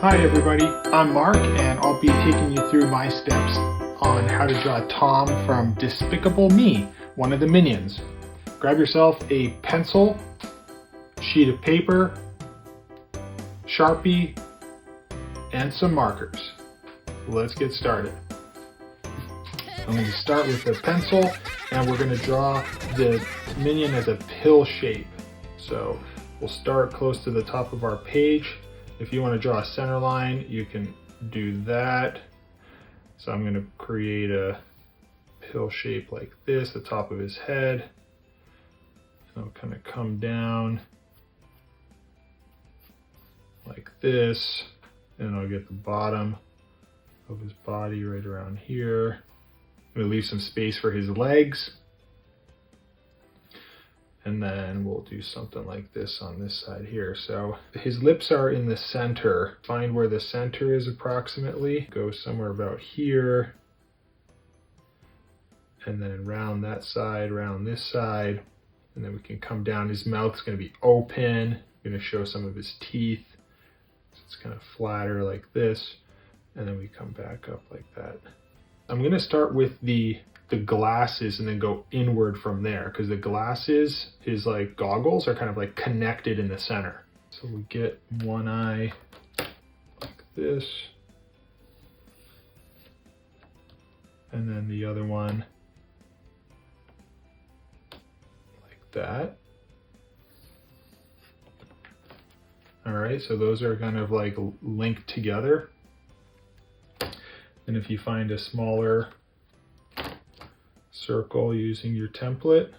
Hi everybody, I'm Mark and I'll be taking you through my steps on how to draw Tom from Despicable Me, one of the Minions. Grab yourself a pencil, sheet of paper, Sharpie, and some markers. Let's get started. I'm going to start with the pencil and we're going to draw the Minion as a pill shape. So we'll start close to the top of our page. If you want to draw a center line, you can do that. So I'm going to create a pill shape like this, the top of his head. I'll kind of come down like this, and I'll get the bottom of his body right around here. I'm going to leave some space for his legs. And then we'll do something like this on this side here. So his lips are in the center. Find where the center is approximately. Go somewhere about here. And then round that side, round this side. And then we can come down. His mouth's going to be open. I'm going to show some of his teeth. So it's kind of flatter like this. And then we come back up like that. I'm going to start with the glasses and then go inward from there, because the glasses, his like goggles, are kind of like connected in the center. So we get one eye like this, and then the other one like that. All right, so those are kind of like linked together. And if you find a smaller circle using your template,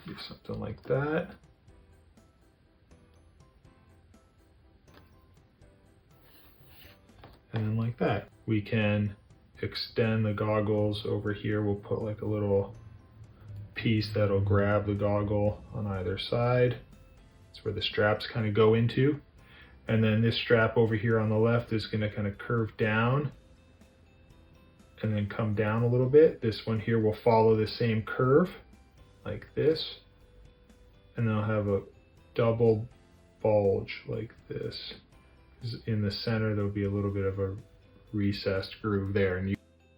do something like that. And then like that. We can extend the goggles over here. We'll put like a little piece that'll grab the goggle on either side. That's where the straps kind of go into. And then this strap over here on the left is going to kind of curve down and then come down a little bit. This one here will follow the same curve like this. And then I'll have a double bulge like this. In the center, there'll be a little bit of a recessed groove there. And you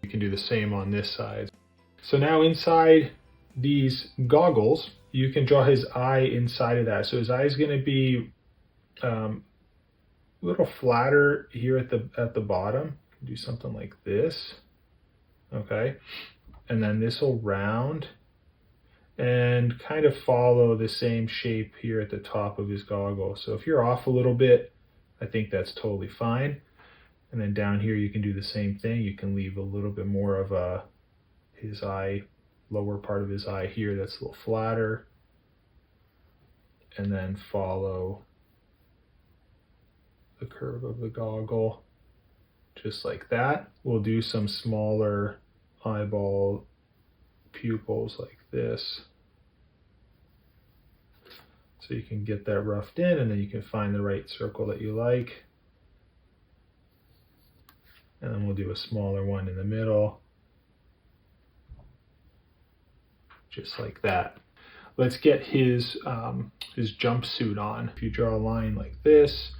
can do the same on this side. So now inside these goggles, you can draw his eye inside of that. So his eye is going to be a little flatter here at the bottom. Do something like this. Okay, and then this will round and kind of follow the same shape here at the top of his goggle. So if you're off a little bit, I think that's totally fine. And then down here you can do the same thing. You can leave a little bit more of his eye, lower part of his eye here that's a little flatter, and then follow the curve of the goggle just like that. We'll do some smaller eyeball pupils like this. So you can get that roughed in, and then you can find the right circle that you like. And then we'll do a smaller one in the middle. Just like that. Let's get his jumpsuit on. If you draw a line like this,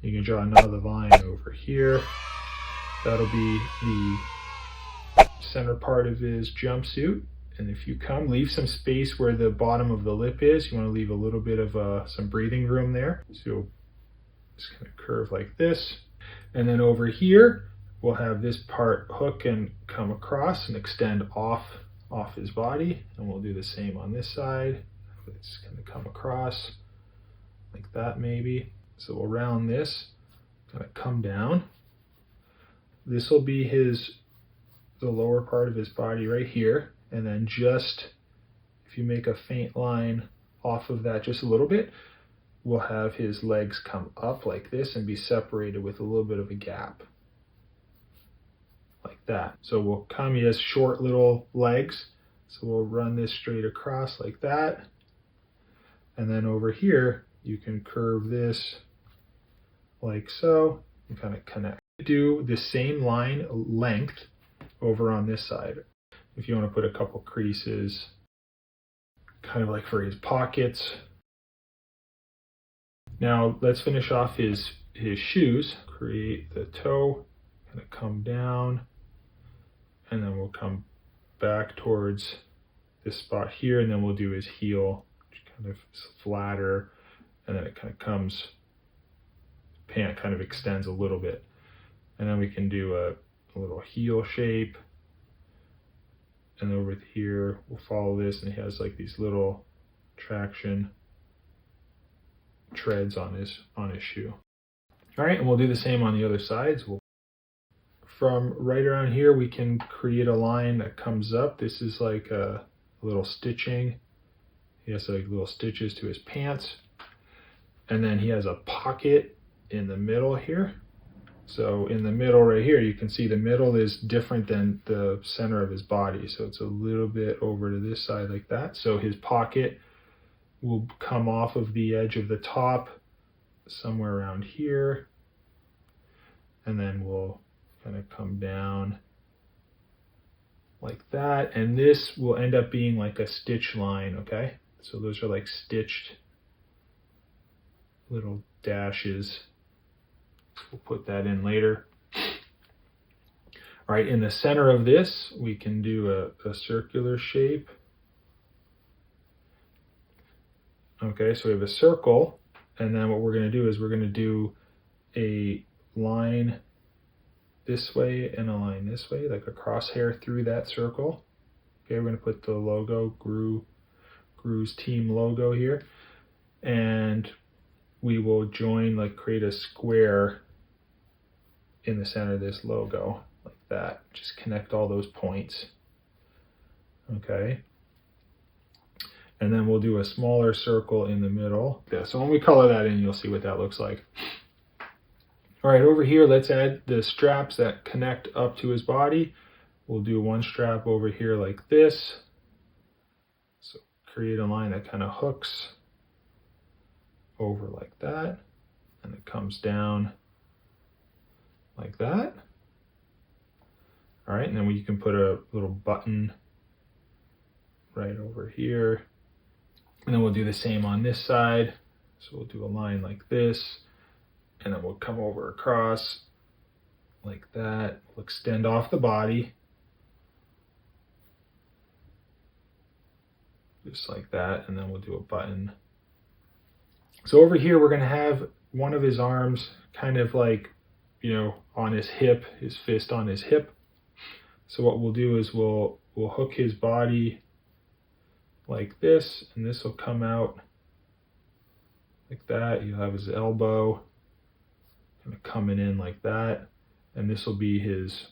you can draw another line over here. That'll be the center part of his jumpsuit. And if you come, leave some space where the bottom of the lip is. You want to leave a little bit of some breathing room there. So you'll just kind of curve like this. And then over here, we'll have this part hook and come across and extend off his body. And we'll do the same on this side. It's going to come across like that maybe. So we'll round this, kind of come down. This will be the lower part of his body right here. And then just, if you make a faint line off of that just a little bit, we'll have his legs come up like this and be separated with a little bit of a gap. Like that. So we'll come, he has short little legs. So we'll run this straight across like that. And then over here, you can curve this like so and kind of connect. Do the same line length over on this side. If you want to put a couple creases, kind of like for his pockets, Now let's finish off his shoes. Create the toe, kind of come down, and then we'll come back towards this spot here, and then we'll do his heel, which kind of flatter, and then it kind of comes, pant kind of extends a little bit. And then we can do a little heel shape. And over here, we'll follow this, and he has like these little traction treads on his shoe. All right, and we'll do the same on the other sides. From right around here, we can create a line that comes up. This is like a little stitching. He has like little stitches to his pants. And then he has a pocket in the middle here. So in the middle right here, you can see the middle is different than the center of his body. So it's a little bit over to this side like that. So his pocket will come off of the edge of the top somewhere around here. And then we'll kind of come down like that. And this will end up being like a stitch line, okay? So those are like stitched little dashes. We'll put that in later. All right, in the center of this, we can do a circular shape. Okay, so we have a circle, and then what we're going to do is we're going to do a line this way and a line this way, like a crosshair through that circle. Okay, we're going to put the logo, Gru's team logo here, and we will join, like create a square in the center of this logo, like that. Just connect all those points. Okay. And then we'll do a smaller circle in the middle. Yeah, so when we color that in, you'll see what that looks like. All right, over here, let's add the straps that connect up to his body. We'll do one strap over here like this. So create a line that kind of hooks over like that, and it comes down like that. All right, and then you can put a little button right over here. And then we'll do the same on this side. So we'll do a line like this, and then we'll come over across like that. We'll extend off the body. Just like that, and then we'll do a button. So over here, we're gonna have one of his arms kind of like, you know, on his hip, his fist on his hip. So what we'll do is we'll hook his body like this, and this will come out like that. You'll have his elbow kind of coming in like that, and this will be his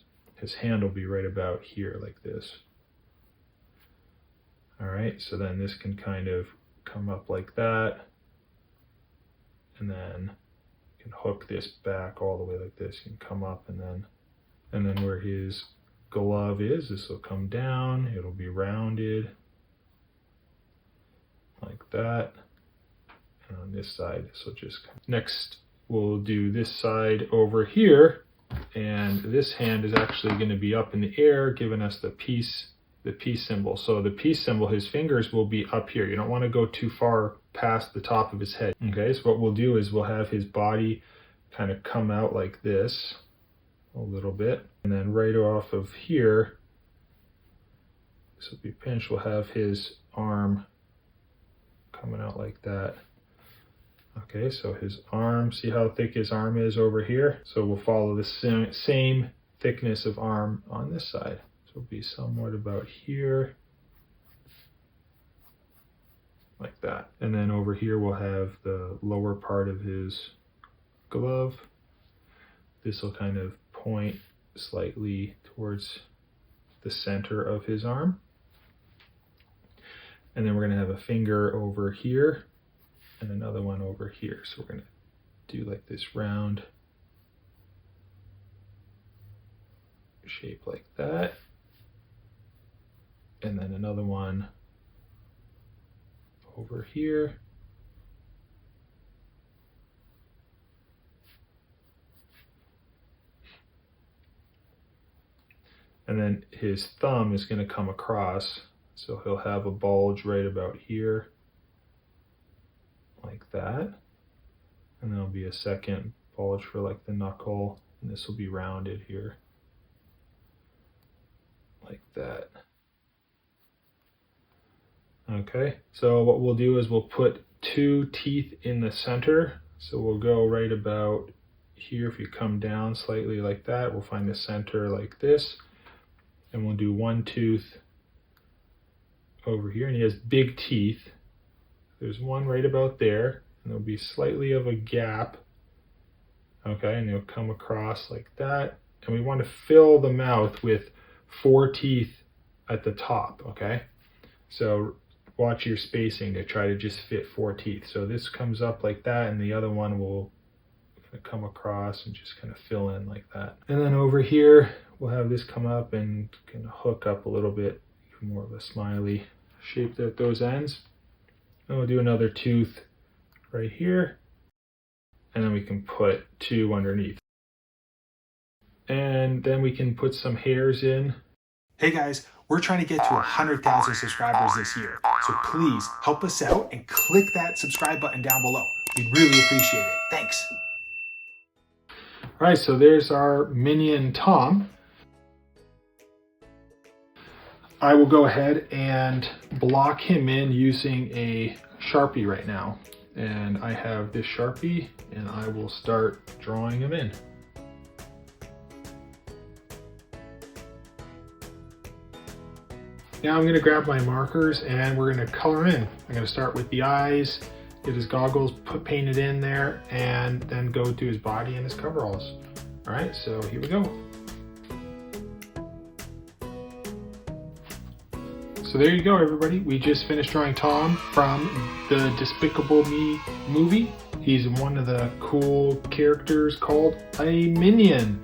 hand will be right about here like this. All right, so then this can kind of come up like that, and then you can hook this back all the way like this. You can come up, and then where his glove is, this will come down. It'll be rounded like that. And on this side, this will just come. Next, we'll do this side over here, and this hand is actually going to be up in the air, giving us the peace symbol. So the peace symbol, his fingers will be up here. You don't want to go too far past the top of his head. Okay, so what we'll do is we'll have his body kind of come out like this a little bit, and then right off of here, this will be pinched. We'll have his arm coming out like that. Okay, so his arm, see how thick his arm is over here? So we'll follow the same thickness of arm on this side. So it'll be somewhat about here, like that. And then over here we'll have the lower part of his glove. This will kind of point slightly towards the center of his arm. And then we're gonna have a finger over here and another one over here. So we're gonna do like this round shape like that. And then another one over here. And then his thumb is going to come across, so he'll have a bulge right about here, like that. And there'll be a second bulge for like the knuckle, and this will be rounded here. Like that. Okay, so what we'll do is we'll put 2 teeth in the center. So we'll go right about here. If you come down slightly like that, we'll find the center like this. And we'll do 1 tooth over here, and he has big teeth. There's one right about there, and there'll be slightly of a gap. Okay, and he'll come across like that. And we want to fill the mouth with 4 teeth at the top, okay? So watch your spacing to try to just fit 4 teeth. So this comes up like that, and the other one will come across and just kind of fill in like that. And then over here, we'll have this come up and kind of hook up a little bit, more of a smiley shape at those ends. And we'll do another tooth right here. And then we can put 2 underneath. And then we can put some hairs in. Hey guys, we're trying to get to 100,000 subscribers this year. So please help us out and click that subscribe button down below. We'd really appreciate it. Thanks. All right, so there's our minion Tom. I will go ahead and block him in using a Sharpie right now. And I have this Sharpie, and I will start drawing him in. Now I'm going to grab my markers and we're going to color in. I'm going to start with the eyes, get his goggles painted in there, and then go to his body and his coveralls. All right, so here we go. So there you go, everybody. We just finished drawing Tom from the Despicable Me movie. He's one of the cool characters called a minion.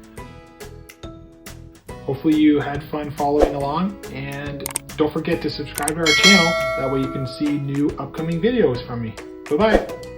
Hopefully you had fun following along, and don't forget to subscribe to our channel. That way you can see new upcoming videos from me. Bye-bye.